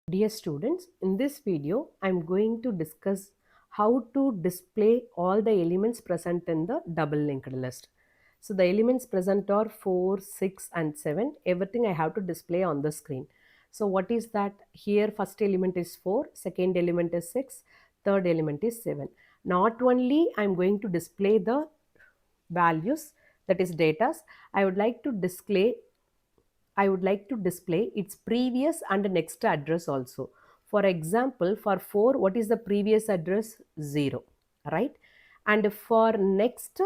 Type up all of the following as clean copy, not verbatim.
Dear students, in this video, I am going to discuss how to display all the elements present in the double linked list. So the elements present are 4, 6 and 7. Everything I have to display on the screen. So what is that? Here first element is 4, second element is 6, third element is 7. Not only I am going to display the values, that is data, I would like to display its previous and next address also. For example, for 4, what is the previous address? 0, right? And for next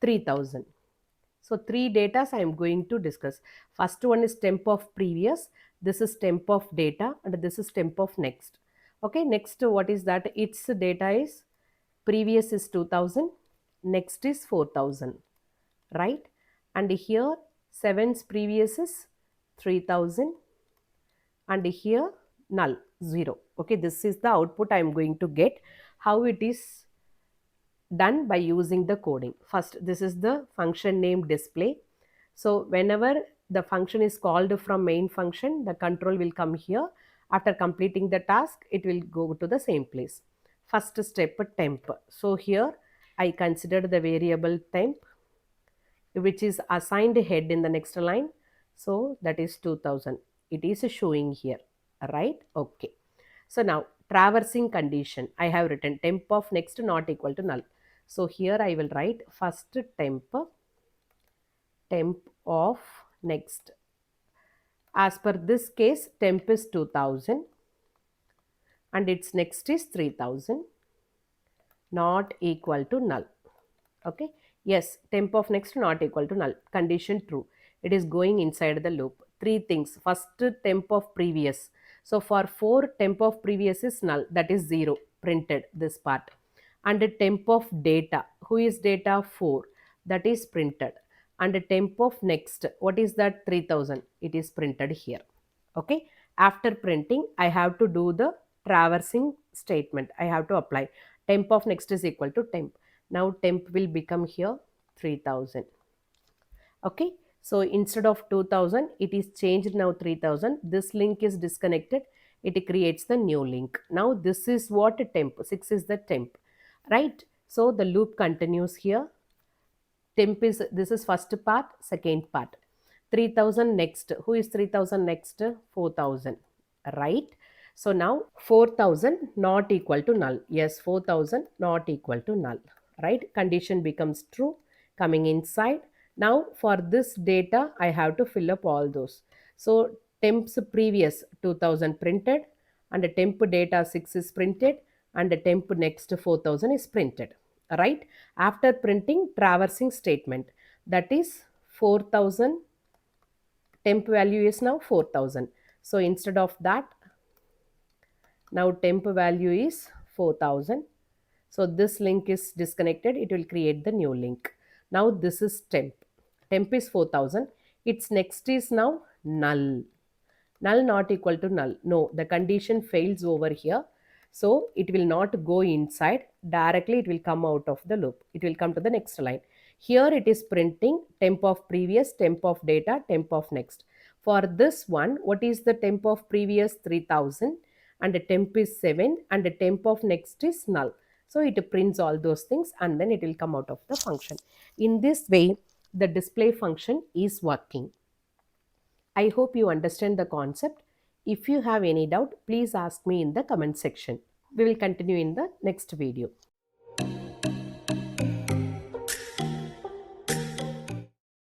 3000. So 3 data I am going to discuss. First one is temp of previous, this is temp of data, and this is temp of next. Okay, next what is that? Its data is previous is 2000, next is 4000, right? And here 7's previous is 3000 and here null 0. Okay, this is the output I am going to get. How it is done? By using the coding. First, this is the function name display. So whenever the function is called from main function, the control will come here. After completing the task, it will go to the same place. First step, temp. So here I consider the variable temp, which is assigned head in the next line. So that is 2000. It is showing here, right? Okay. So now traversing condition, I have written temp of next not equal to null. So here I will write first temp of next. As per this case, temp is 2000 and its next is 3000 not equal to null. Okay, yes, temp of next not equal to null, condition true. It is going inside the loop. Three things. First, temp of previous. So for 4, temp of previous is null, that is 0, printed this part. And the temp of data, who is data? 4, that is printed. And the temp of next, what is that? 3000, it is printed here. Okay, after printing I have to do the traversing statement. I have to apply temp of next is equal to temp. Now temp will become here 3000. Okay, so instead of 2000 it is changed now 3000. This link is disconnected, it creates the new link. Now this is what temp, 6 is the temp, right? So the loop continues here. Temp is, this is first part, second part. 3000 next, who is 3000 next? 4000, right? So now 4000 not equal to null. Yes, 4000 not equal to null, right? Condition becomes true, coming inside. Now for this data I have to fill up all those. So temps previous 2000 printed, and the temp data 6 is printed, and the temp next 4000 is printed, right? After printing, traversing statement, that is 4000, temp value is now 4000. So instead of that, now temp value is 4000. So this link is disconnected, it will create the new link. Now this is temp. Temp is 4000. Its next is now null. Null not equal to null. No, the condition fails over here. So it will not go inside. Directly it will come out of the loop. It will come to the next line. Here it is printing temp of previous, temp of data, temp of next. For this one, what is the temp of previous? 3000, and the temp is 7, and the temp of next is null. So it prints all those things and then it will come out of the function. In this way, the display function is working. I hope you understand the concept. If you have any doubt, please ask me in the comment section. We will continue in the next video.